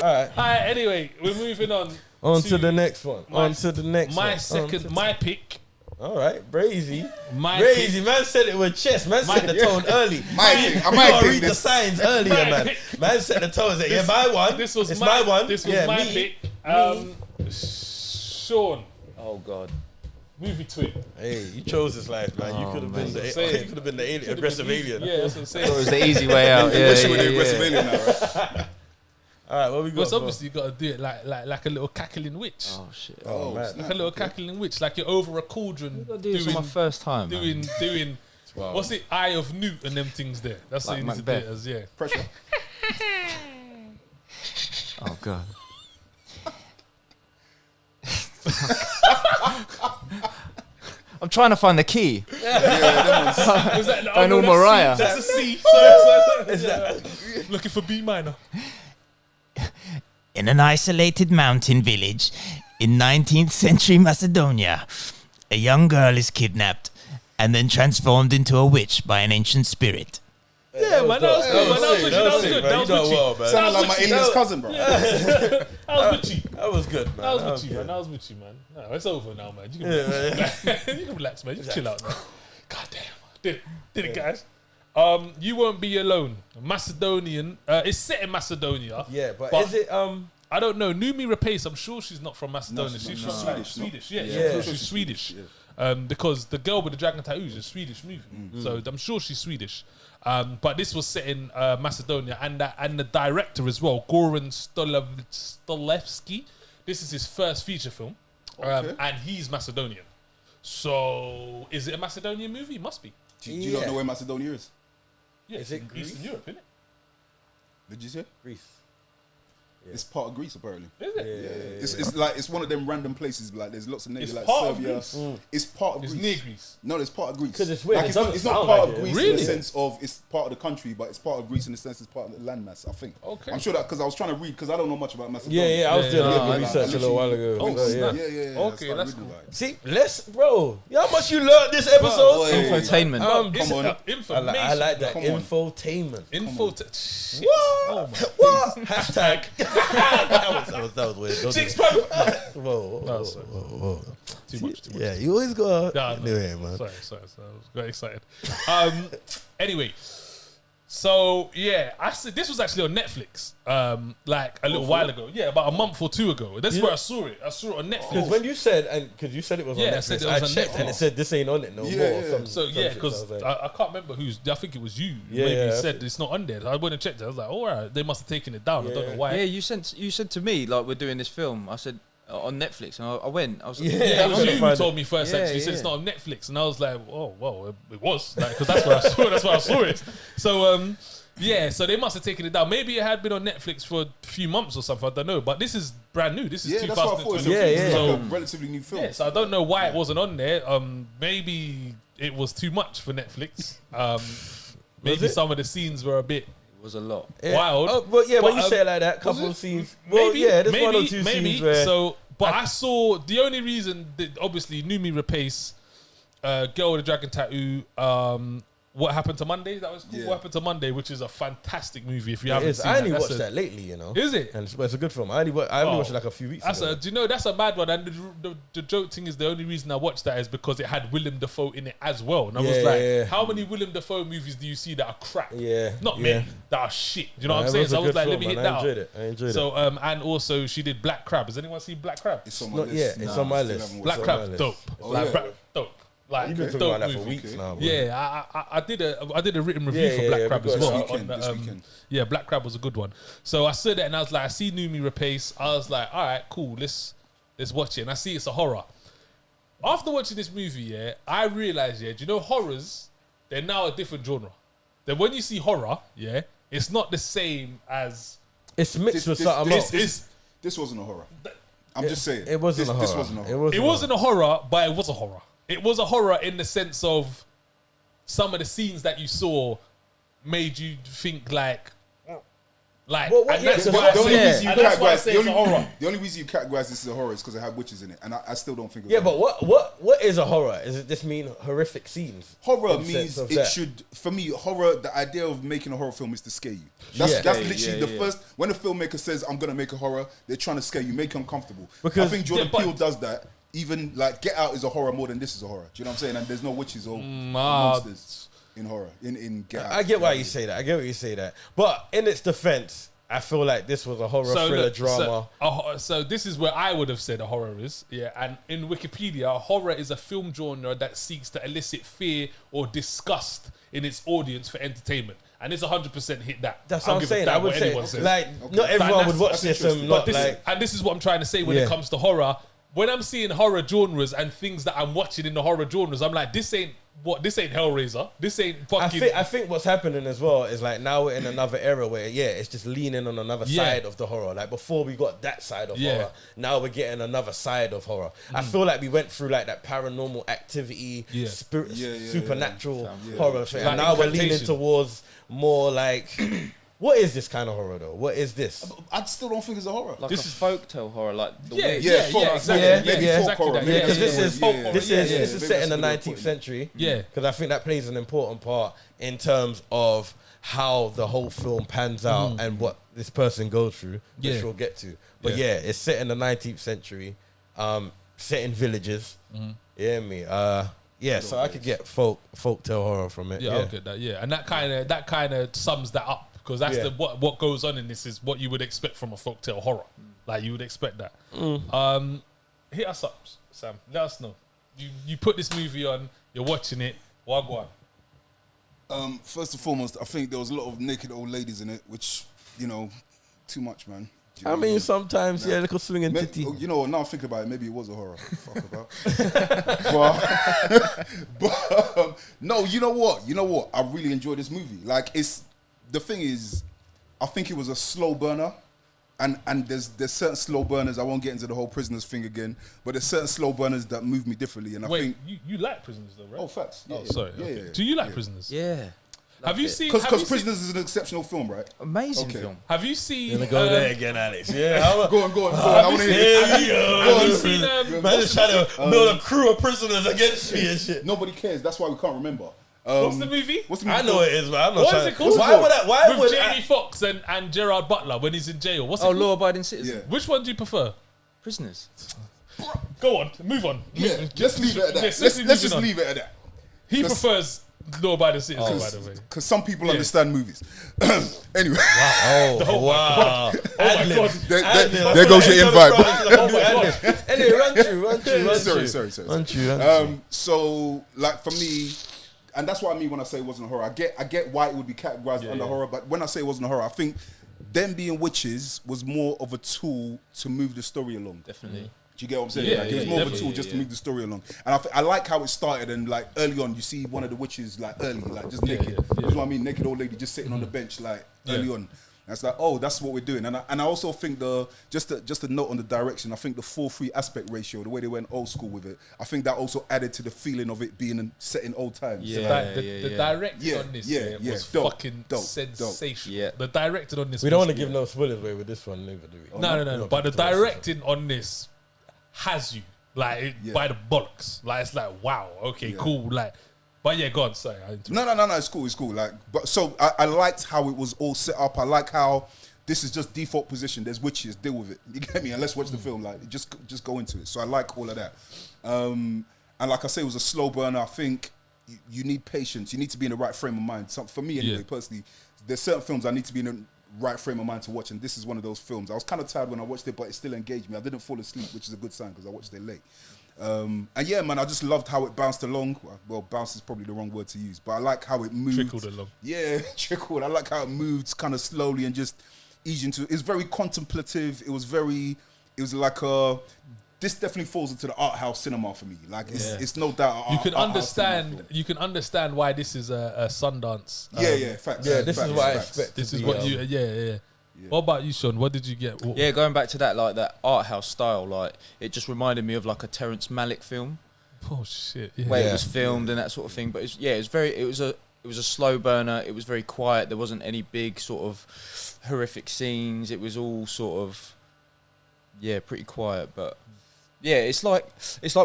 right. Anyway, we're moving on. On to the next one. My pick. All right, Brazy. Brazy, man said it with chest. Man set the tone early. I might gotta read the signs earlier, man. Man set the tone. Said, yeah, my one. This was my one. This was my pick. Sean. Oh God. Movie Twit. Hey, you chose this life, man. You could have been the alien, aggressive alien. Yeah, that's what I'm saying. It was the easy way out. Yeah, wish you were the aggressive alien now, right? All right, what we got? But obviously you got to do it like a little cackling witch. Oh shit. Oh man, like a little cackling witch, like you're over a cauldron. Do this on my first time. Doing. Wow. What's it? Eye of Newt and them things there. That's like what you need to do it as. Yeah. Pressure. Oh God. I'm trying to find the key. Was that I know Mariah. That's a C. Sorry. Looking for B minor. In an isolated mountain village in 19th century Macedonia, a young girl is kidnapped and then transformed into a witch by an ancient spirit. Yeah, man, that was good. That was good. That was witchy. Sounded like my alien's cousin, bro. That was witchy. That was good, man. That was witchy, man. That was witchy, man. No, it's over now, man. You can relax, man. You can chill out now. God damn. Did it, guys. You Won't Be Alone. Macedonian. It's set in Macedonia. Yeah, but is it I don't know. Numi Rapace, I'm sure she's not from Macedonia. She's from Swedish. Yeah, she's Swedish. Because the girl with the dragon tattoo is a Swedish movie. So I'm sure she's Swedish. But this was set in Macedonia, and the director as well, Goran Stolevski. This is his first feature film, and he's Macedonian. So, is it a Macedonian movie? It must be. Do you not know where Macedonia is? Yeah, is it Eastern Europe, isn't it? Did you say Greece? Yeah. It's part of Greece, apparently. Is it? It's like it's one of them random places. Like there's lots of names. It's Like part Serbia. of Greece. It's part of It's Greece. near Greece. No, it's part of Greece. Because it's weird. Like it's not part of Greece in the sense of it's part of the country, but it's part of Greece in the sense it's part of the landmass. I think. Okay. I'm sure that because I was trying to read because I don't know much about Macedonia. Yeah, I was doing a little like, research a little while ago. Oh, snap. Yeah. Okay, that's cool. See, bro. You know how much you learned this episode? Infotainment. Come on. Information. I like that. Come on. Infotainment. What? Oh my what? Hashtag. that was weird. Whoa. Too much. Yeah, you always go. Anyway, man. Sorry. I was very excited. Anyway, so yeah, I said this was actually on Netflix. Like a little while ago. Yeah, about a month or two ago. That's where I saw it. I saw it on Netflix. Because when you said, because you said it was on I Netflix, said it I was on checked Netflix. and it said this ain't on it no more. So yeah, because I can't remember who's. I think it was you. Maybe said it's not on there. I went and checked it. I was like, all right, they must have taken it down. I don't know why. Yeah, you said to me like we're doing this film. I said on Netflix, and I went. I was like, it was you who told me first. Actually, you said it's not on Netflix, and I was like, oh well, it was because that's where I saw. That's where I saw it. So yeah, so they must have taken it down. Maybe it had been on Netflix for a few months or something. I don't know, but this is brand new. This is 2020. It's like a relatively new film. Yeah, so I don't know why it wasn't on there. Maybe it was too much for Netflix. Maybe some of the scenes were a bit. Was a lot. Wild. Oh, but yeah, when you say it like that, couple of scenes. Well, yeah, there's one or two scenes where. So, but I saw the only reason that obviously Numi Rapace, Girl with the Dragon Tattoo, What Happened to Monday? That was cool. Yeah. What Happened to Monday, which is a fantastic movie. If you haven't seen I only it, watched that lately, you know. Is it? And it's a good film. I only watched it like a few weeks ago. Do you know that's a mad one? And the joke thing is the only reason I watched that is because it had Willem Dafoe in it as well. And I was like, how many Willem Dafoe movies do you see that are crap? Yeah. Not many that are shit. Do you know what I'm saying? So I was like, let me hit that up. I enjoyed it. So and also she did Black Crab. Has anyone seen Black Crab? It's on my Not list. yet. It's on my list. Black Crab, dope. Dope. Like, you've been talking about that for weeks now. Bro. Yeah, I did a written review for Black Crab as well. This weekend. Yeah, Black Crab was a good one. So I saw that and I was like, I see Numi Rapace. I was like, all right, cool. Let's watch it. And I see it's a horror. After watching this movie, I realized, do you know horrors? They're now a different genre. Then when you see horror, it's not the same as. It's mixed with something else. This wasn't a horror. I'm just saying. It wasn't a horror. This wasn't a horror. It wasn't a horror, but it was a horror. It was a horror in the sense of some of the scenes that you saw made you think like, Like, Well, what- and yeah, that's so why that's I the say- only reason you and that's why I categorize- say it's a horror. The only reason you categorize this as a horror is because it had witches in it, and I still don't think. Yeah, but what is a horror? Does it just mean horrific scenes? horror In the means sense of it that? should. For me, horror. The idea of making a horror film is to scare you. That's Yeah. literally the first. When a filmmaker says, "I'm gonna make a horror," they're trying to scare you, make you uncomfortable. Because- I think Jordan Yeah, but- Peele does that. Even like Get Out is a horror more than this is a horror. Do you know what I'm saying? And there's no witches or monsters in horror. In Get Out. I get why you say that. I get why you say that. But in its defense, I feel like this was a horror thriller look, drama. So this is where I would have said a horror is. Yeah, and in Wikipedia, horror is a film genre that seeks to elicit fear or disgust in its audience for entertainment. And it's 100% hit that. That's I'll what I'm give a saying. damn I would what say, anyone says. like, not But everyone that's- would watch that's this interesting. and But not this, like. and this is what I'm trying to say when Yeah. it comes to horror. When I'm seeing horror genres and things that I'm watching in the horror genres, I'm like, this ain't Hellraiser. This ain't fucking. I think what's happening as well is like now we're in another era where it's just leaning on another Yeah. side of the horror. Like before we got that side of Yeah. horror, now we're getting another side of horror. I feel like we went through like that paranormal activity, Yeah. spirit, supernatural Yeah. horror thing, Like and now we're leaning incantation. towards more like, what is this kind of horror though? What is this? I still don't think it's a horror. Like This a is- folktale horror, like the Yeah, witch. yeah, folk- exactly. yeah, maybe yeah. folk Exactly horror. that. Yeah, maybe because that's this a is good word. Yeah, this yeah, is yeah, this maybe is set that's in the a good word. 19th century. Yeah. Because I think that plays an important part in terms of how the whole film pans out and what this person goes through, which Yeah. we'll get to. But Yeah. it's set in the 19th century, set in villages. Yeah, me. So I could get folktale horror from it. Yeah, I'll get that. Yeah, and that kind of sums that up because that's Yeah. what goes on in this is what you would expect from a folktale horror. Like you would expect that. Hit us up, Sam. Let us know. You put this movie on. You're watching it. Wagwan. First and foremost, I think there was a lot of naked old ladies in it, which too much, man. Do you know I what mean, sometimes little swinging titty. You know, now I'm thinking about it, maybe it was a horror. Fuck about. but no, you know what? I really enjoyed this movie. Like, the thing is, I think it was a slow burner. And there's certain slow burners. I won't get into the whole prisoners thing again, but there's certain slow burners that move me differently. And I Wait, think, you like Prisoners though, right? oh, facts. Yeah, Sorry. yeah, okay. yeah, Do you like yeah. Prisoners? Yeah. Have you it. seen? Because Prisoners is an exceptional film, right? Amazing Okay. film. Have you seen? You're gonna go there again, Alex. Yeah, Go on. I want to hear. Have you seen? man, just trying to build a crew of prisoners against me and shit. Nobody cares. That's why we can't remember. What's the movie? What's the movie? I know it is, but I'm not What trying is it called? Why would I? Why With would Jamie I? Foxx and Gerard Butler when he's in jail. What's it Oh, called? law-abiding citizen. Yeah. Which one do you prefer? Prisoners. Go on, move on. Yeah, let's leave it at that. Yes, Let's leave just it on. leave it at that. He 'Cause- prefers law-abiding citizen, by the way. Because some people understand movies. Anyway, Oh wow! Oh my god. there goes your invite. Anyway, run through. Sorry. Run through. So, like, for me, and that's what I mean when I say it wasn't a horror. I get why it would be categorized under horror, but when I say it wasn't a horror, I think them being witches was more of a tool to move the story along. Definitely. Do you get what I'm saying? Yeah, Like, it was yeah, more of a definitely, tool just to move the story along. And I like how it started, and like early on, you see one of the witches like just naked. yeah. You know what I mean? Naked old lady just sitting on the bench like early on. And it's like, oh, that's what we're doing. And I also think just a note on the direction. I think the 4:3 aspect ratio, the way they went old school with it, I think that also added to the feeling of it being set in old times. Yeah. The directing on this was Dope, fucking dope. sensational. Yeah. The directing on this. We don't was- want to give no spoilers away with this one, neither do we? No. But the directing on this has you like by the bollocks. Like it's like wow, okay, cool. Like, but yeah, go on. Sorry, No, it's cool. Like, but so I liked how it was all set up. I like how this is just default position. There's witches, deal with it. You get me? And let's watch the film. Like, just go into it. So I like all of that. And like I say, it was a slow burner. I think you need patience. You need to be in the right frame of mind. So for me, anyway, personally, there's certain films I need to be in the right frame of mind to watch, and this is one of those films. I was kind of tired when I watched it, but it still engaged me. I didn't fall asleep, which is a good sign because I watched it late. And yeah, man, I just loved how it bounced along. Well, bounce is probably the wrong word to use, but I like how it moved. Trickled along. Yeah, trickled. I like how it moved kind of slowly and just eased into. It's very contemplative. It was like this definitely falls into the art house cinema for me. Like it's no doubt. You can understand. You can understand why this is a Sundance. Facts. Yeah, this facts, is what I facts. expect. This is what you. Yeah. What about you, Sean? What did you get? Yeah, going back to that, like that art house style, like it just reminded me of like a Terrence Malick film Oh shit. where Yeah. it was filmed and that sort of thing. But it was was a slow burner. It was very quiet. There wasn't any big sort of horrific scenes. It was all sort of pretty quiet. But yeah, it's like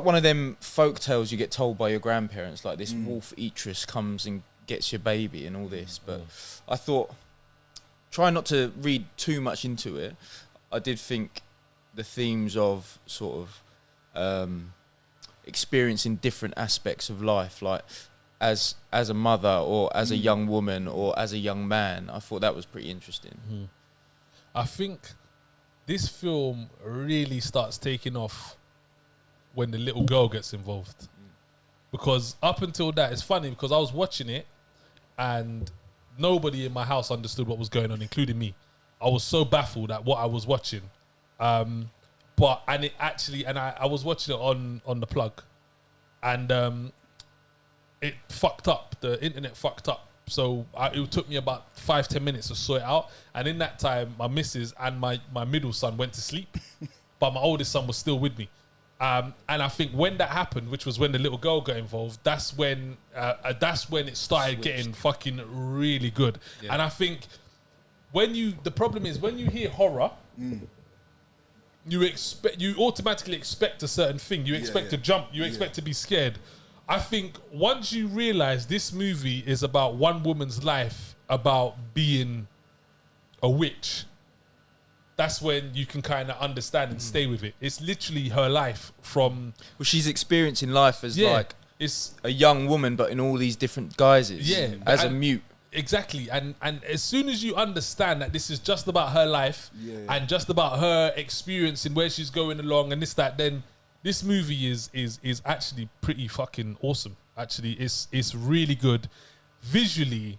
one of them folk tales you get told by your grandparents. Like this wolf eatress comes and gets your baby and all this. But I thought, try not to read too much into it. I did think the themes of sort of experiencing different aspects of life, like as a mother or as a young woman or as a young man, I thought that was pretty interesting. I think this film really starts taking off when the little girl gets involved. Because up until that, it's funny because I was watching it and nobody in my house understood what was going on, including me. I was so baffled at what I was watching. I was watching it on the plug, and it fucked up. The internet fucked up. So it took me about 5-10 minutes to sort it out. And in that time, my missus and my middle son went to sleep, but my oldest son was still with me. And I think when that happened, which was when the little girl got involved, that's when it started getting fucking really good. Yeah. And I think the problem is when you hear horror, you automatically expect a certain thing. You expect to jump. You expect to be scared. I think once you realize this movie is about one woman's life, about being a witch, that's when you can kind of understand and stay with it. It's literally her life from... Well, she's experiencing life as it's a young woman, but in all these different guises. Yeah. As a mute. Exactly. And as soon as you understand that this is just about her life and just about her experiencing where she's going along and this, that, then this movie is actually pretty fucking awesome. Actually, it's really good. Visually,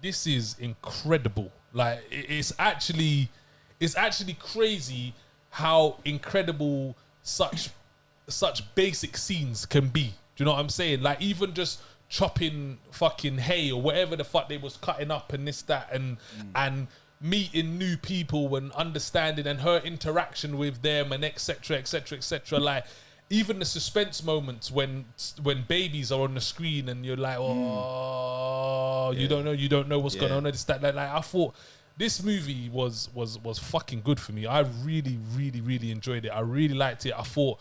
this is incredible. Like, it's actually crazy how incredible such basic scenes can be. Do you know what I'm saying? Like, even just chopping fucking hay or whatever the fuck they was cutting up and this, that, and meeting new people and understanding and her interaction with them and etc. Like, even the suspense moments when babies are on the screen and you're like, you don't know what's going on. This, that, like I thought this movie was fucking good for me. I really, really, really enjoyed it. I really liked it. I thought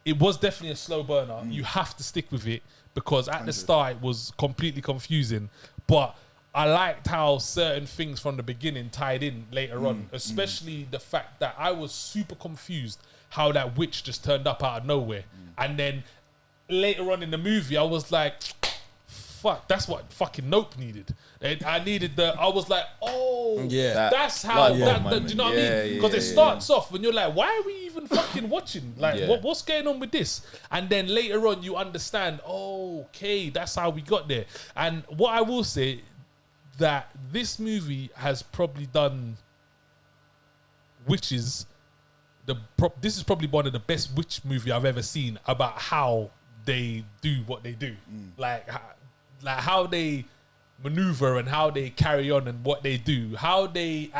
it was definitely a slow burner. You have to stick with it because at the start it was completely confusing. But I liked how certain things from the beginning tied in later on, especially the fact that I was super confused how that witch just turned up out of nowhere. And then later on in the movie, I was like, fuck, that's what fucking Nope needed. And I was like, that's how, do you know what I mean? Because it starts off when you're like, why are we even fucking watching? Like, what's going on with this? And then later on, you understand, okay, that's how we got there. And what I will say, that this movie has probably done witches. This is probably one of the best witch movie I've ever seen about how they do what they do, like how they maneuver and how they carry on and what they do. How this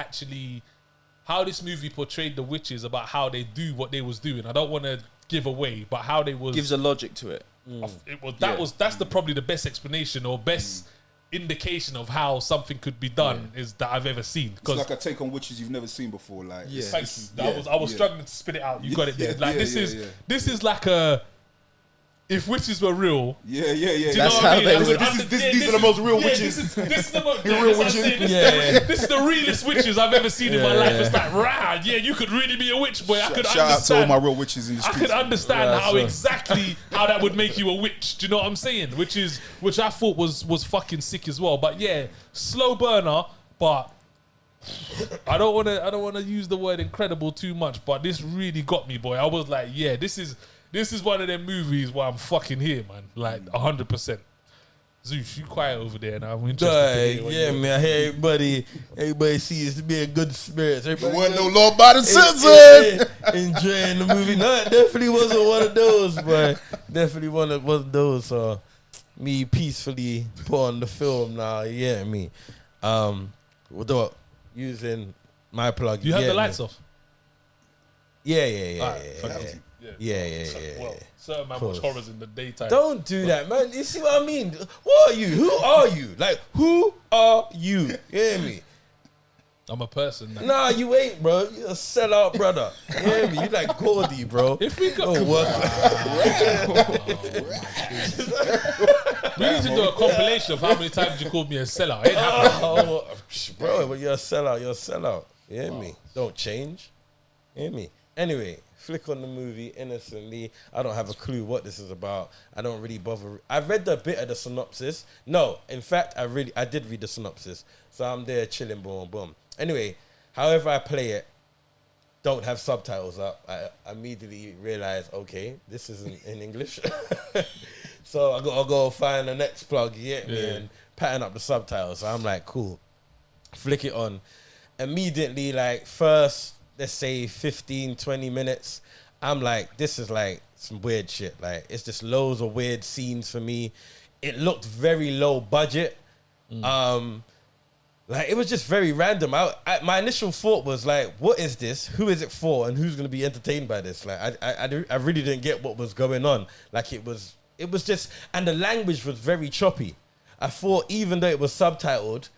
movie portrayed the witches about how they do what they was doing. I don't want to give away, but how they was gives a logic to it. That's probably the best explanation or best indication of how something could be done is that I've ever seen. It's like a take on witches you've never seen before. Like, thank you. I was struggling to spit it out. You got it there. Like this is like a. If witches were real, do you know what I mean? These are the most real witches. This is the most real witches. This is the realest witches I've ever seen in my life. It's like, you could really be a witch, boy. I could shout out to all my real witches in the streets. I could understand how that would make you a witch. Do you know what I'm saying? Which I thought was fucking sick as well. But yeah, slow burner. But I don't want to use the word incredible too much. But this really got me, boy. I was like, This is one of them movies where I'm fucking here, man. Like 100%. Zeus, you quiet over there now. I'm interested. Man. I hear everybody sees to be a good spirit. There wasn't no law by the citizen. Enjoying the movie. No, it definitely wasn't one of those, but definitely one of those. So me peacefully put on the film now. Yeah, me. Without using my plug. You have the lights off. Yeah. Yeah. Well, certain man watch horrors in the daytime. Don't do that, man. You see what I mean? What are you? Who are you? Like, who are you? You hear me? I'm a person. Now. Nah, you ain't, bro. You're a sellout brother. You hear me? You like Gordy, bro. If we got Don't work. we need to do a compilation of how many times you called me a sellout. Ain't happening. Bro, but you're a sellout. You're a sellout. You hear me? Don't change. You hear me? Anyway, flick on the movie innocently. I don't have a clue what this is about. I don't really bother. I read a bit of the synopsis. No, in fact, I did read the synopsis. So I'm there chilling, boom, boom. Anyway, however I play it, don't have subtitles up. I immediately realize, okay, this isn't in English. So I gotta go find the next plug, you get me, and pattern up the subtitles. So I'm like, cool. Flick it on. Immediately, like, first, let's say 15, 20 minutes, I'm like, this is like some weird shit. Like, it's just loads of weird scenes for me. It looked very low budget. Like, it was just very random. My initial thought was like, what is this? Who is it for? And who's going to be entertained by this? Like, I really didn't get what was going on. Like, it was just, and the language was very choppy. I thought even though it was subtitled,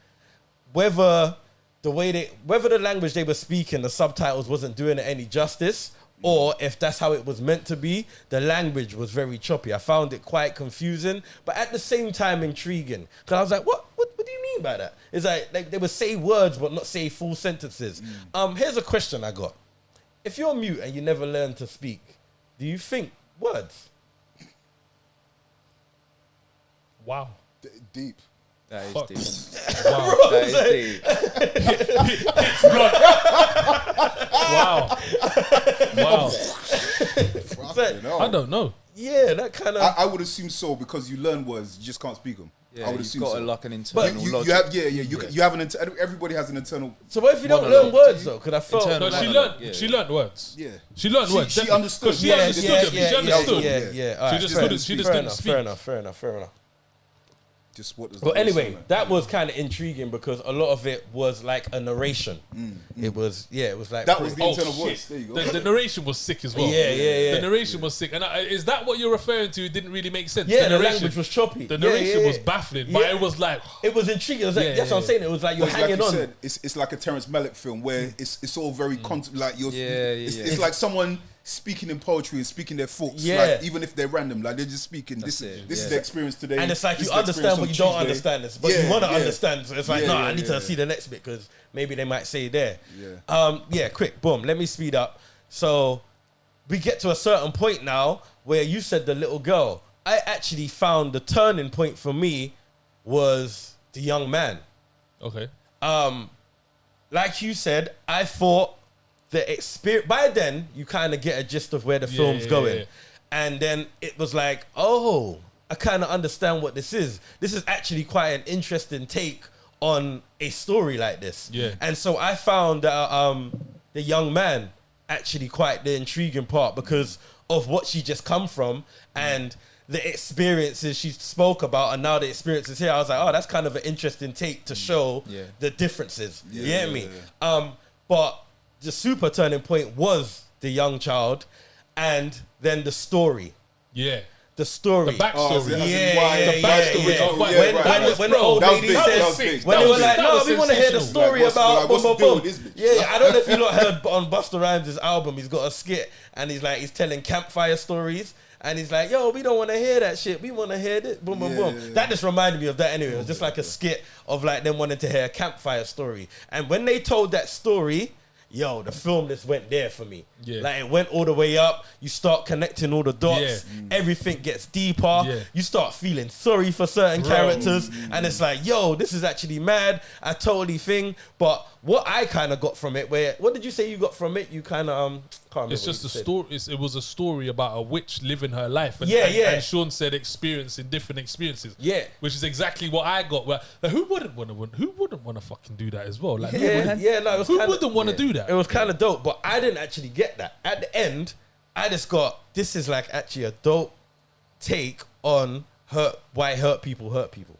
whether the language they were speaking, the subtitles wasn't doing it any justice, or if that's how it was meant to be, the language was very choppy. I found it quite confusing, but at the same time intriguing. Because I was like, what do you mean by that? It's like they would say words but not say full sentences. Here's a question I got. If you're mute and you never learn to speak, do you think words? Wow. Deep. That is Fuck. deep. Wow. That is deep. Wow. Fucking hell. I don't know. Yeah, that kind of... I would assume so because you learn words, you just can't speak them. Yeah, I would you've assume got so. like an internal You logic. have, you have everybody has an internal. So what if you don't Monologue. learn words though? Because I felt... Internal No, monologue. she learned words. Yeah. She learned words. She definitely. understood. 'Cause She understood them. She understood. Yeah. All right. She just didn't speak. Fair enough. Just what does But that anyway, sound like? that was kind of intriguing because a lot of it was like a narration. It was like... That was the Oh, internal shit. voice. There you go. The narration was sick as well. Yeah. The narration was sick. And is that what you're referring to? It didn't really make sense. Yeah, the narration, language was choppy. The narration Yeah. was baffling, but Yeah. it was like... It was intriguing. It was like, Yeah, that's what I'm yeah. saying. It was like you're Like hanging you on. said, it's like a Terrence Malick film where it's all very like you're. Yeah. It's like someone speaking in poetry and speaking their thoughts. Yeah. Like, even if they're random, like they're just speaking. This it, is yeah. the experience today. And it's like this you is the understand what experience you on don't Tuesday. understand, but Yeah, you want to yeah. understand. So it's like, Yeah, no, yeah, I need yeah, to see the next bit because maybe they might say there. Yeah. Quick, boom. Let me speed up. So we get to a certain point now where you said the little girl. I actually found the turning point for me was the young man. Okay. Like you said, I thought the experience. By then, you kind of get a gist of where the film's going. Yeah. And then it was like, oh, I kind of understand what this is. This is actually quite an interesting take on a story like this. Yeah. And so I found that the young man actually quite the intriguing part because of what she just come from and the experiences she spoke about and now the experiences here. I was like, oh, that's kind of an interesting take to show the differences. You get me? But the super turning point was the young child and then the story. Yeah. The story. The backstory. The backstory. When the old lady says, when they were like, no, we want to hear the story about boom, boom, boom. Yeah, I don't know if you lot heard on Busta Rhymes' album, he's got a skit and he's telling campfire stories. And he's like, yo, we don't want to hear that shit. We want to hear this. Boom, boom, boom. That just reminded me of that anyway. It was just like a skit of like them wanting to hear a campfire story. And when they told that story, yo, the film just went there for me. Yeah. Like it went all the way up. You start connecting all the dots. Yeah. Everything gets deeper. Yeah. You start feeling sorry for certain characters. And it's like, yo, this is actually mad. I totally think. But what I kind of got from it, what did you say you got from it? You kind of, can't remember. It's just a story. It was a story about a witch living her life. And, Yeah. And Sean said experiencing different experiences. Yeah. Which is exactly what I got. Like, who wouldn't want to fucking do that as well? Like, No, it was who kinda, wouldn't want to do that? It was kind of dope, but I didn't actually get that. At the end, I just got, this is like actually a dope take on why hurt people hurt people.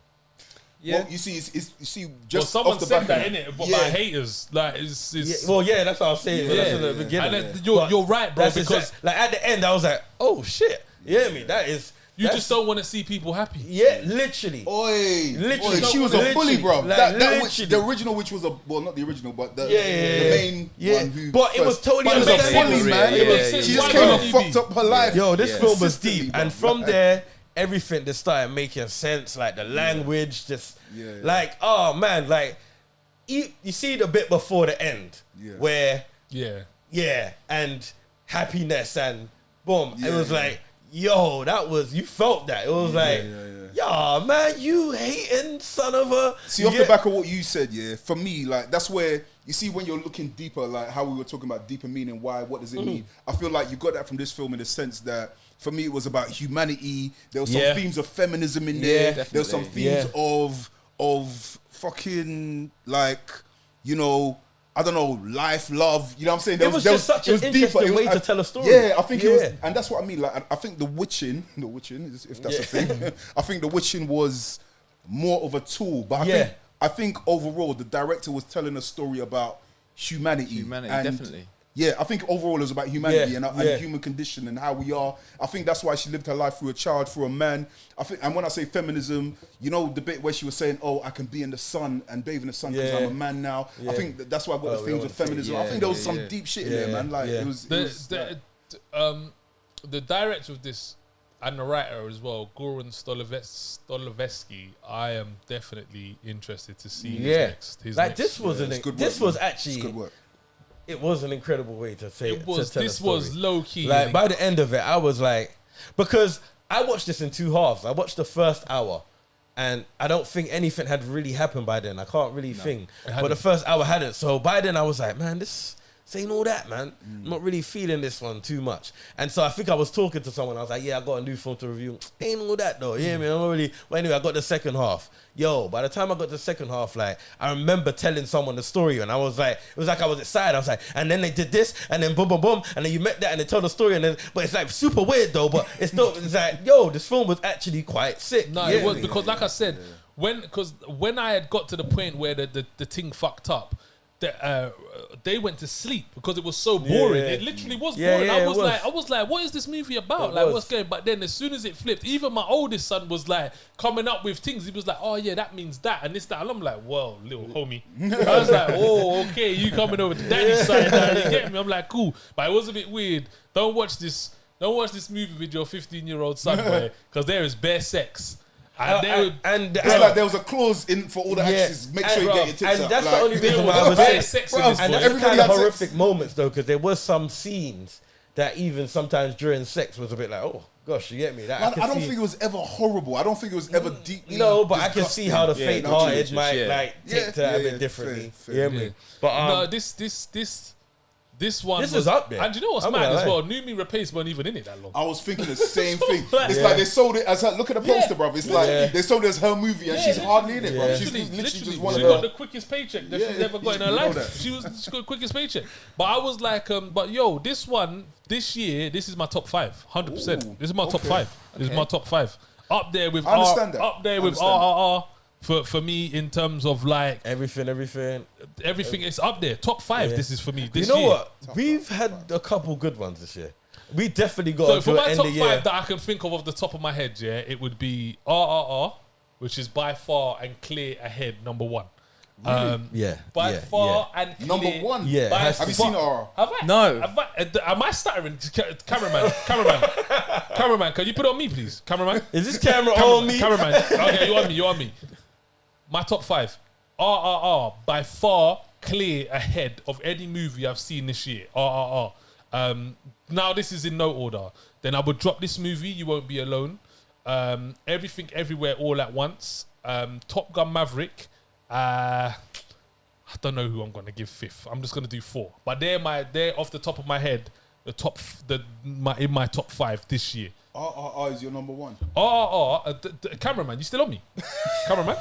Yeah. Well, you see, you see, Well, just someone off the said back that of in it. it, but by haters, like it's Yeah, well, yeah, that's what I was saying. Yeah. That's in the And beginning. then you're right, bro, That's because like at the end, I was like, oh shit. You hear me? you just don't want to see people happy. Yeah, literally. Oi, Literally. she was a Literally. bully, bro. Like, That witch, literally. the original witch was not the original, but the Yeah. main one who. But it was totally But it makes understandable. sense, man. It makes sense. She just Why came wouldn't and he fucked be? up her life. Yo, this film was Consistently, deep, bro. and from there, everything just started making sense. Like the language, just like, oh man, like you see the bit before the end where and happiness and boom, it was like, yo, that was, you felt that. It was like, yo, man, you hating son of a. See, off the back of what you said, for me, like, that's where, you see, when you're looking deeper, like how we were talking about deeper meaning, why, what does it mean? I feel like you got that from this film in the sense that, for me, it was about humanity. There were some themes of feminism in there. There were some themes of fucking, like, you know, I don't know, life, love. You know what I'm saying? It was just such an interesting way to tell a story. Yeah, I think it was, and that's what I mean. Like, I think the witching, if that's a thing, I think the witching was more of a tool. But I think overall, the director was telling a story about humanity. Humanity, and definitely. Yeah, I think overall it was about humanity and the human condition and how we are. I think that's why she lived her life through a child, through a man. I think, and when I say feminism, you know the bit where she was saying, "Oh, I can be in the sun and bathe in the sun because I'm a man now." I think that's why I got the themes of feminism. I think there was some deep shit in there, man. Like it was. The director of this and the writer as well, Goran Stolevetsky. I am definitely interested to see his next. His like next, this was this was actually good work. It was an incredible way to say it. Was to tell this a story. was low key? Like by the end of it, I was like, because I watched this in two halves. I watched the first hour, and I don't think anything had really happened by then. I can't really think, but the first hour hadn't. So by then, I was like, man, this ain't all that, man. I'm not really feeling this one too much. And so I think I was talking to someone. I was like, yeah, I got a new film to review. Ain't all that though. Yeah, man. I'm not really. Well, anyway, I got the second half. Yo, by the time I got to the second half, like, I remember telling someone the story, and I was like, it was like I was excited. I was like, and then they did this, and then boom, boom, boom, and then you met that, and they told the story, and then, but it's like super weird though, but it's not, it's like, yo, this film was actually quite sick. No, it was because, like I said, when I had got to the point where the thing fucked up, they went to sleep because it was so boring. It literally was boring. I was like, what is this movie about? What's going? But then as soon as it flipped, even my oldest son was like coming up with things. He was like, oh yeah, that means that and this, that. And I'm like, well, little homie. I was like, oh, okay, you coming over to daddy's side now, you get me? I'm like, cool. But it was a bit weird. Don't watch this movie with your 15-year-old son, boy, because there is bare sex. It's like there was a clause in for all the actors. Make sure you get your tits and out. that's like, the only reason why I was saying sex in this. And Boy. that's the kind of horrific moments though, because there was some scenes that even sometimes during sex was a bit like, oh gosh, you get me? That I don't think it was ever horrible. I don't think it was ever deeply. No, but I can disgusting. see how the faint-hearted might like take to that a bit fair, differently. fair. You get me? But no, this one is up there. And you know what's mad as well? Numi Rapace weren't even in it that long. I was thinking the same thing. It's like they sold it as her. Look at the poster, bruv. It's like they sold it as her movie, and she's hardly in it, bruv. She's literally just one. She got the quickest paycheck that she's ever got in her life. She got the quickest paycheck. But I was like, but yo, this one this year, this is my top 5, 100%. This is my top 5. This is my top 5. Up there with RRR. For me, in terms of like everything is up there. Top 5. This is for me. This you know year. what? We've had a couple good ones this year. We definitely got. So for my top 5 that I can think of off the top of my head, it would be RRR, which is by far and clear ahead number 1. Really? By far and clear. Number 1. Yeah. Have you seen RRR? Have I? No. Am I stuttering? Cameraman, can you put it on me, please? Cameraman. Is this camera on me? Cameraman. Okay, you on me. My top 5. RRR by far clear ahead of any movie I've seen this year. RRR. Now this is in no order. Then I would drop this movie, You Won't Be Alone. Everything Everywhere All at Once. Top Gun Maverick. I don't know who I'm gonna give 5th. I'm just gonna do 4. But they're off the top of my head, in my top 5 this year. RRR is your number 1. RRR, cameraman, you still on me? Cameraman?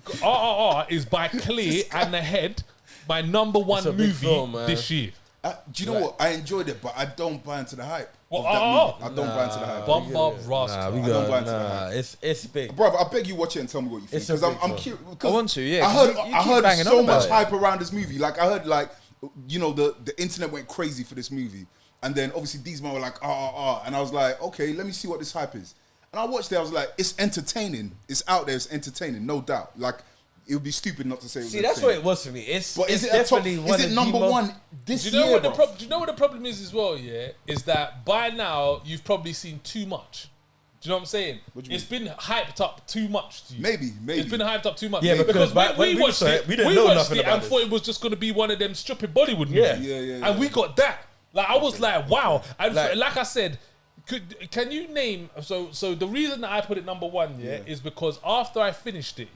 RRR is by clear and ahead my number 1 movie film, this year. Do you know what? I enjoyed it, but I don't buy into the hype. of that movie. I don't buy into the hype. Bomba Rascal. Nah, we I don't buy into got it's big. Bro, I beg you watch it and tell me what you think. It's a Because I'm big curious. I want to, yeah. I 'cause heard, you I keep heard banging so on about much it. hype around this movie. Like, I heard, like, you know, the internet went crazy for this movie. And then, obviously, these men were like, And I was like, okay, let me see what this hype is. And I watched it. I was like, it's entertaining. It's out there. It's entertaining, no doubt. Like, it would be stupid not to say it was See, that's what it was for me. But It's is it a top, definitely is it number one this Do you know year, what bro? do you know what the problem is as well? Yeah, is that by now you've probably seen too much. Do you know what I'm saying? What do you It's been hyped up too much to you. Maybe. It's been hyped up too much. Yeah, because when when we we watched saw it, it, we didn't know watched nothing it about and this. thought it was just going to be one of them stupid Bollywood movies. Yeah. And we got that. Like, I was like, wow. And Like- like I said, can you name... So the reason that I put it number one, is because after I finished it,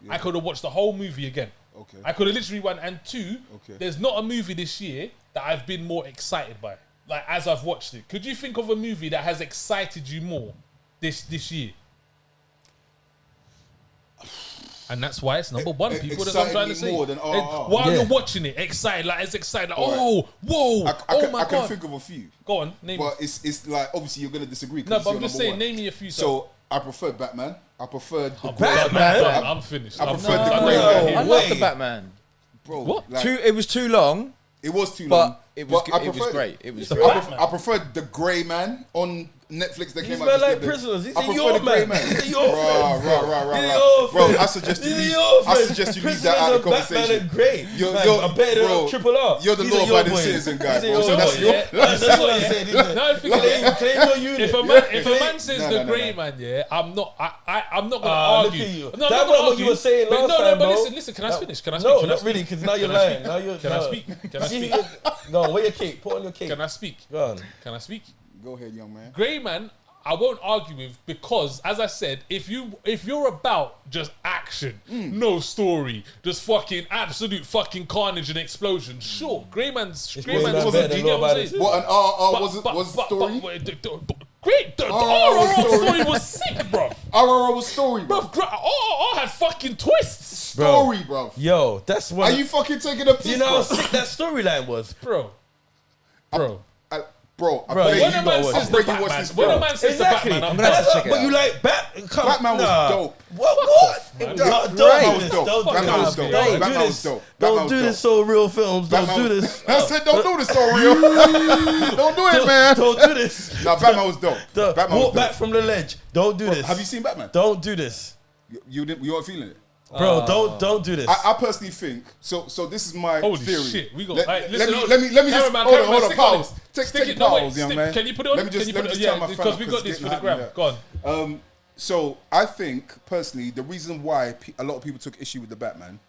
I could have watched the whole movie again. Okay. I could have literally won. And two, Okay. there's not a movie this year that I've been more excited by. Like, as I've watched it. Could you think of a movie that has excited you more this year? And that's why it's number one. People, that's what I'm trying to say. More than RRR. While Yeah. you're watching it, excited, like it's excited. Like, Alright. whoa, I my can God. think of a few. Go on, name me. But it's like, obviously, you're going to disagree. 'cause No, it's but your I'm just number saying, one. name me a few. So, I preferred Batman. I preferred the Batman? I'm finished. I I'm preferred finished. the I'm Grey not- Man. I love Wait. the Batman. Bro, What? like, It was too long, it was too long. but it was but I it was preferred great. It was a great. Batman. I preferred the Grey Man on Netflix that These came out. men just the like other day. prisoners. These I are prefer your the Grey men. Man. These are your friends. Right. Bro, I suggest you These are leave. your I friends. suggest you leave Prisoners that out of the are Batman conversation. and Grey. You're- Man, you're- I bet bro, they're triple R. you're the These are your law-abiding boys. citizen guy, These are bro, your so that's boys. your- Yeah. That's That's what what I I said. said. No, if you Claim your unit. If a man says No, the no, Grey no. Man, I'm not. I'm not gonna Look argue. at you. No, I'm That not was gonna what argue. you were saying But last no, time, but bro. listen. Can I finish? Can I speak? No, Can I not speak? really, because now you're Can I lying. Now you're. Can I no. speak? Can I See, speak? Go on, wear your cape. Put on your cape. Can I speak? Go on. Can I speak? Go ahead, young man. Grey Man, I won't argue with, because, as I said, if you're about just action, no story, just fucking absolute fucking carnage and explosion, sure, Grey Man's It's Grey Man's not was better a than you get what I'm Law-Abiding saying? What an RRR was the story? Great, the RRR RRR story. story was sick, bro. RRR was story, bro. Bro, RRR had fucking twists, Story, bro. Yo, that's Are one. you fucking taking a piss, You know how bro? sick that storyline was? bro. Bro, I Bro, beg when you a man watch says this. the I beg you watch Batman, this when a film. man says Exactly. the Batman, I'm gonna have to check it But out. you like Batman was dope. What? Batman Don't was do dope. this. Batman was dope. Don't do Batman was this. dope. Don't Batman do was this. dope. So real films. Don't Batman do was- this. I said, don't do this so real. Don't do it, man. Don't do this. Nah, Batman was dope. Batman was Walk back dope. from the ledge. Don't do this. Have you seen Batman? Don't do this, You weren't feeling it. bro. Don't do this. I personally think so. This is my Holy theory. shit, we got. Let Right, me listen, let me just cameraman, hold cameraman, on, stick on pause. it. Take it. No, wait, pause, young stick- man. Can you put it on? Let me just Can you put it? tell my Because fella, we got this for the getting gram. hot, Go on. So I think personally, the reason why a lot of people took issue with the Batman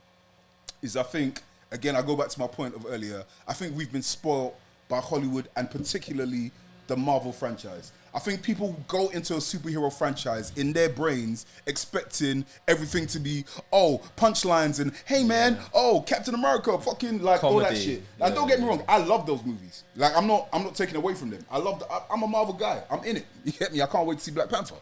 is, I think, again, I go back to my point of earlier. I think we've been spoiled by Hollywood and particularly the Marvel franchise. I think people go into a superhero franchise in their brains expecting everything to be, punchlines and, hey man, Captain America, fucking like all that Comedy. shit. And don't get me wrong, I love those movies. Like I'm not taking away from them. I'm a Marvel guy. I'm in it. You get me? I can't wait to see Black Panther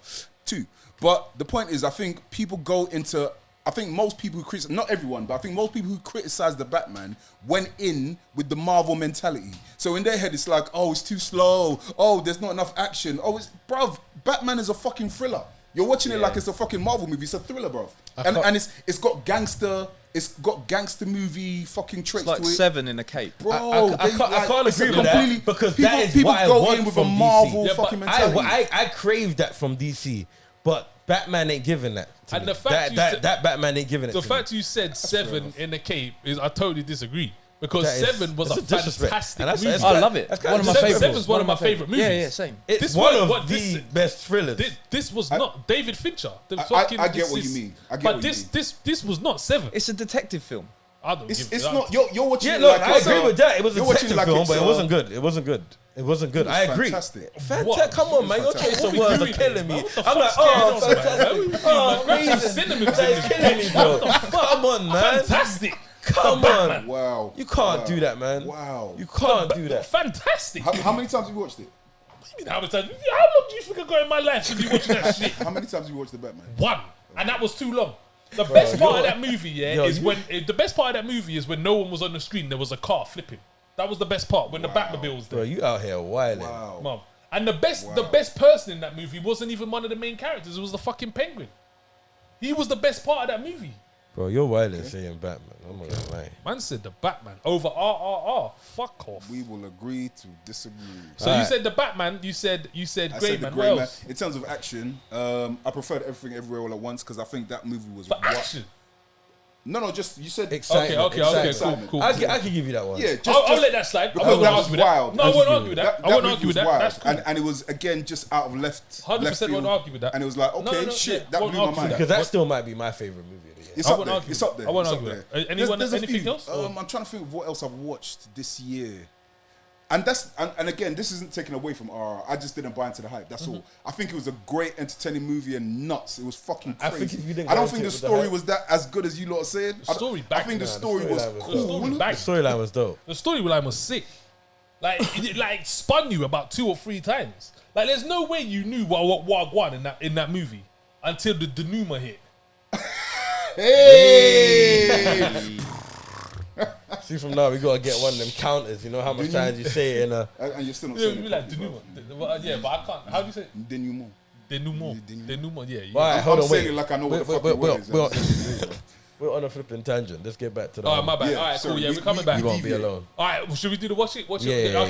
2. But the point is, I think people go into, I think most people who criticize, not everyone, but I think most people who criticize the Batman went in with the Marvel mentality. So in their head, it's like, it's too slow. There's not enough action. Bruv, Batman is a fucking thriller. You're watching it like it's a fucking Marvel movie. It's a thriller, bruv. And it's got gangster movie fucking traits It's like to it. Seven in a cape. Bro, I can't it's a agree with completely- that because people, that is people what I go want in with from a DC. Marvel Yeah, but fucking mentality. I crave that from DC, but Batman ain't giving that. To And me. the fact that Batman ain't giving it. The to fact me. you said Seven in the Cape is, I totally disagree, because That is- Seven was that's a a disrespect. fantastic And that's- movie. that's I love it. That's One of my kinda favorites. Seven's one of my favourite movies. Yeah, same. It's This one one- of what- the this- best thrillers. This was not David Fincher. I get what you mean. I get but what you this mean. this was not Seven. It's a detective film. I don't It's give it not you're watching. Yeah, it look, like I it's agree a- with that. It was a you're watching detective it like film, it's but it a- wasn't good. It wasn't good. It wasn't good. was I agree. fantastic. What? Come on, man. Your Fantastic. choice of What words we are doing killing here, me. man? What the I'm like, fuck's going on, man? fantastic. Grab some Amazing. cinnamon That is killing me, bro. Come on, man. Fantastic. Come on. Wow. You can't do that, man. Wow. You can't do that. Fantastic. How many times have you watched it? How many times? How long do you think I got in my life to be watching that shit? How many times have you watched the Batman? One, and that was too long. The best part of that movie, yo, is when the best part of that movie is when no one was on the screen. There was a car flipping. That was the best part when the Batmobile was Bro, there. you out here wilding. Wow. Mom. And the best person in that movie wasn't even one of the main characters. It was the fucking Penguin. He was the best part of that movie. Bro, you're wilding saying Batman. I'm not gonna lie. Man said the Batman over RRR. Fuck off. We will agree to disagree. So you said the Batman. You said I Grey said the Man. Grey What Man. else? In terms of action, I preferred Everything Everywhere All at Once because I think that movie was For action. No, just you said Excitement. Okay, cool. I can give you that one. Yeah, just I'll let that slide. I because won't that argue was with that. wild. No, I won't argue with that. I won't movie argue with was that. wild. That's cool. And it was again just out of left 100% field. won't argue with that. And it was like, okay, No, shit, yeah, that won't blew my argue with mind. that. Because that still might be my favorite movie of the year. It's I up won't there. argue It's with up that. there. I won't It's argue up with there. that. Anyone? There's a Anything few. else? I'm trying to think of what else I've watched this year. And and again, this isn't taken away from RR. I just didn't buy into the hype. That's all. I think it was a great, entertaining movie and nuts. It was fucking I crazy. think if you didn't I don't go think into the it with the story hype- was that as good as you lot are saying. The story I banged. think the Nah, the story was storyline was cool. The story The banged. storyline was dope. The storyline was sick. Like it like spun you about 2 or 3 times. Like there's no way you knew what Wagwan in that movie until the denouement hit. Hey! See, from now we gotta get one of them counters. You know how much times you say it in a. And you're still not Yeah, saying we it like properly, bro. denouement. Yeah, but I can't. How do you say it? Denouement. Denouement? Denouement. Yeah. Right, hold I'm on, saying wait. it like I know what the Wait, fucking word is. We're on a flipping tangent. Let's get back to the. Oh, my bad. Yeah, All right, cool. sorry, Yeah, we're coming back. You won't be deviate. alone. All right, well, should we do the watch it? Watch Yeah, it. yeah,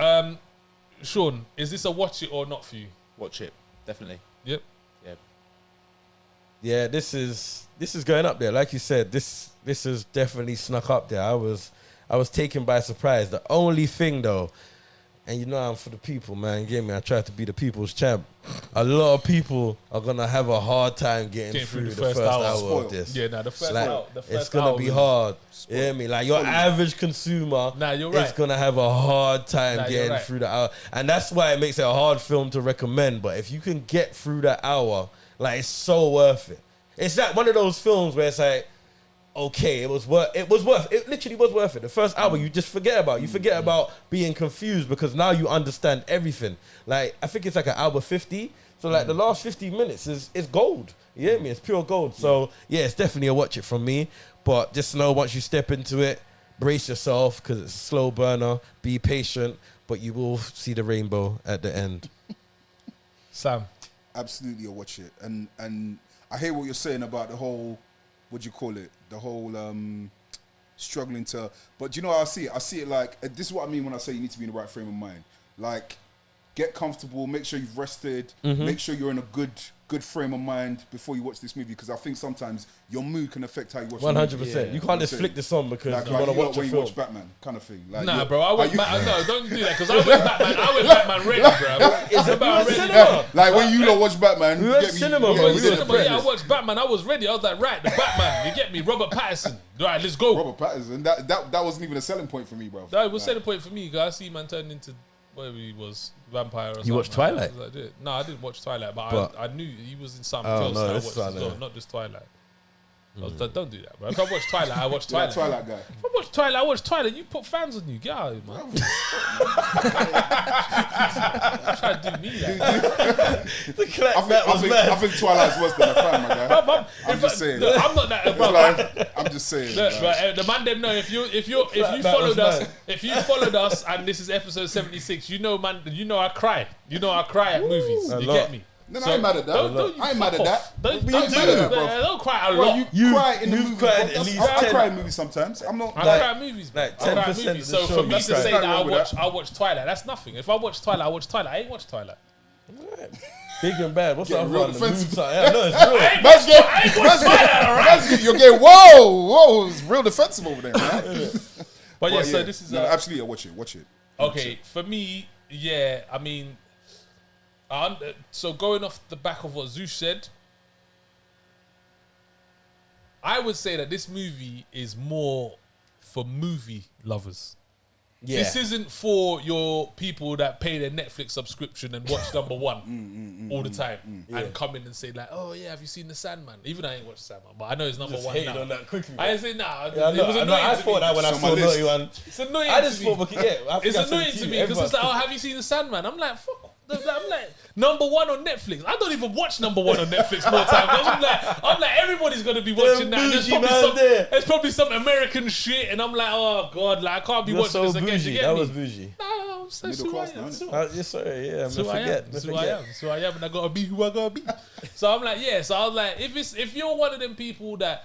Okay. Sean, is this a watch it or not for you? Watch it, definitely. Yep. Yeah. Yeah, this is going up there. Like you said, this is definitely snuck up there. I was taken by surprise. The only thing though, and you know I'm for the people, man. You get me? I try to be the people's champ. A lot of people are gonna have a hard time getting through the first hour of this. Yeah, the first Like, hour. The first it's gonna hour be was- hard. You hear me? Like your average consumer Nah, you're is right. gonna have a hard time Nah, you're getting right. through the hour. And that's why it makes it a hard film to recommend. But if you can get through that hour, like it's so worth it. It's like one of those films where it's like, okay, it literally was worth it. The first hour you just forget about. You forget about being confused because now you understand everything. Like I think it's like an hour 50. So like the last 50 minutes is gold. You hear me? It's pure gold. So yeah, it's definitely a watch it from me. But just know once you step into it, brace yourself because it's a slow burner. Be patient, but you will see the rainbow at the end. Sam. Absolutely, I'll watch it. And I hear what you're saying about the whole, what do you call it? The whole struggling to. But do you know how I see it? I see it like this is what I mean when I say you need to be in the right frame of mind. Like, get comfortable, make sure you've rested, make sure you're in a good frame of mind before you watch this movie because I think sometimes your mood can affect how you watch. 100%. You can't just flick this on because Like you want to watch a when you film. watch Batman, kind of thing. Like, Nah, you're- bro. I are went you- Batman. No, don't do that because I went Batman. I went Batman ready, bro. Is it Batman ready? cinema? Like when you lot watch Batman, We you went get me- cinema, you bro. get We me went the cinema. Yeah, I premise. watched Batman. I was ready. I was like, right, the Batman. You get me? Robert Pattinson. Right, let's go. Robert Pattinson. That wasn't even a selling point for me, bro. That was setting point for me because I see man turned into whatever he was, vampire or something. You watched Twilight? I did. No, I didn't watch Twilight, but But- I knew he was in something Oh, else. no, that I this watched one, as well, yeah. not just Twilight. Don't do that, bro. If I watch Twilight, I watch You're that Twilight. Twilight guy. If I watch Twilight, I watch Twilight. You put fans on you. Get out of here, man. Try to do me that. I think Twilight's worse than a fan, my guy. I'm just saying. Look, I'm not that, bro. I'm just saying. Look, like, bro, the man them know if you followed us and this is episode 76, you know I cry. You know I cry at movies. A You lot. get me? No, I ain't mad at that. I ain't mad at that. Don't You do mad at that, bro. Don't cry a Bro, lot. you cry in the you've movie. cried bro. at That's- least I 10 cry in movies sometimes. I'm not. I Like- cry at movies, bro. like I cry at 10% movies. of the So show for you me to cry. say that Nothing wrong with I watch Twilight, that's nothing. If I watch Twilight, I watch Twilight. I ain't watch Twilight. Big and bad. What's Getting up, real one? The defensive. mood yeah, no, it's real. I ain't watch Twilight, all right? You're getting whoa, it's real defensive over there, man. But yeah, But so this is no, absolutely. Watch it. okay for me. Yeah, I mean, so going off the back of what Zeus said, I would say that this movie is more for movie lovers. Yeah. This isn't for your people that pay their Netflix subscription and watch number one all the time and come in and say like, oh yeah, have you seen The Sandman? Even I ain't watched Sandman, but I know it's number Just one hated now. on that quickly. I didn't say nah. Yeah, it was annoying I to thought me. that when I It's on saw my Naughty list. One. It's annoying I just to me. thought, yeah, I think It's I said annoying it to you. me because Everyone- it's like, oh, have you seen The Sandman? I'm like, fuck I'm like, number one on Netflix. I don't even watch number one on Netflix more time. I'm like, everybody's gonna be watching that. There's probably some American shit, and I'm like, oh god, like I can't be watching this again. You get that me? was bougie. No, I'm so Middle class now, isn't it? Yes, sir. Yeah, That's who I am. That's who I am, and I gotta be who I gotta be. So I'm like, yeah. So I was like, if you're one of them people that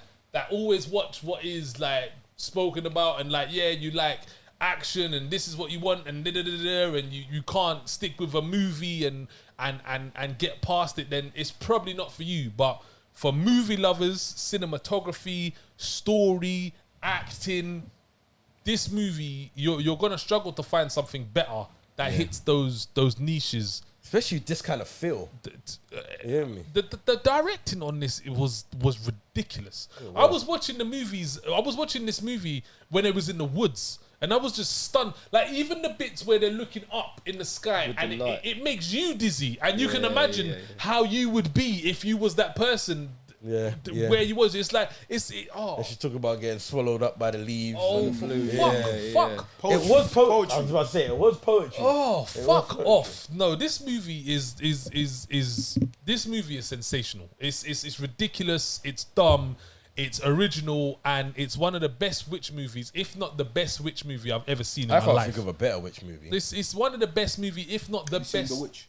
always watch what is like spoken about, and like, yeah, you like action, and this is what you want, and and you can't stick with a movie and get past it, then it's probably not for you. But for movie lovers, cinematography, story, acting, this movie, you're gonna struggle to find something better that hits those niches. Especially this kind of feel. You hear me? The directing on this was ridiculous. I was watching this movie when it was in the woods, and I was just stunned. Like, even the bits where they're looking up in the sky, and it makes you dizzy, and you can imagine how you would be if you was that person. Where you was, it's like And she talk about getting swallowed up by the leaves. Oh, fuck! It was poetry. I was about to say it was poetry. Oh, fuck off! No, this movie is sensational. It's ridiculous. It's dumb. It's original, and it's one of the best witch movies, if not the best witch movie I've ever seen in my life. I can't think of a better witch movie. It's one of the best movies, if not the best. The Witch.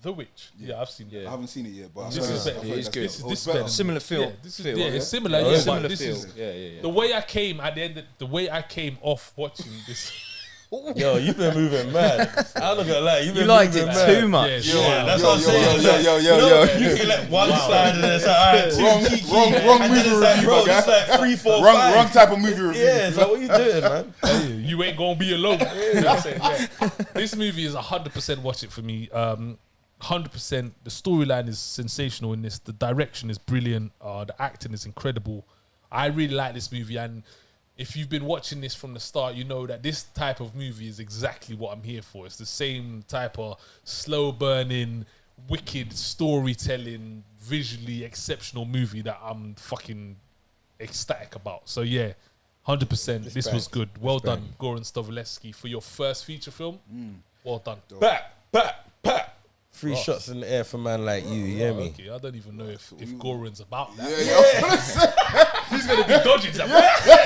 The Witch. Yeah, I've seen it. I haven't seen it yet, but this is better. It's good. This is better. Similar feel. It's similar. Yeah, Similar feel. Is, yeah. The way I came at the end, the way I came off watching this. Yo, you've been moving mad. I'm not gonna lie, you've been liked moving it mad. too much. Yeah, that's what I'm saying. Yo. You can let one slide and then it's like, alright, Wrong movie review, bro. my It's guy. like 3, 4, 5. Wrong type of movie review. Yeah, it's like, what you doing, man? You ain't gonna be alone. That's it, yeah. This movie is 100% watch it for me. 100%. The storyline is sensational in this. The direction is brilliant. The acting is incredible. I really like this movie, and if you've been watching this from the start, you know that this type of movie is exactly what I'm here for. It's the same type of slow burning, wicked storytelling, visually exceptional movie that I'm fucking ecstatic about. So yeah, 100%. This was good. Well done, Goran Stovaleski, for your first feature film. Well done. Back. 3 shots in the air for man like you hear me? Okay, I don't even know if Goran's about that. He's gonna be Dodging that.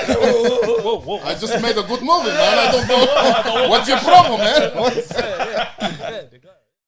Whoa. I just made a good movie, man. I don't know. What's your problem, man?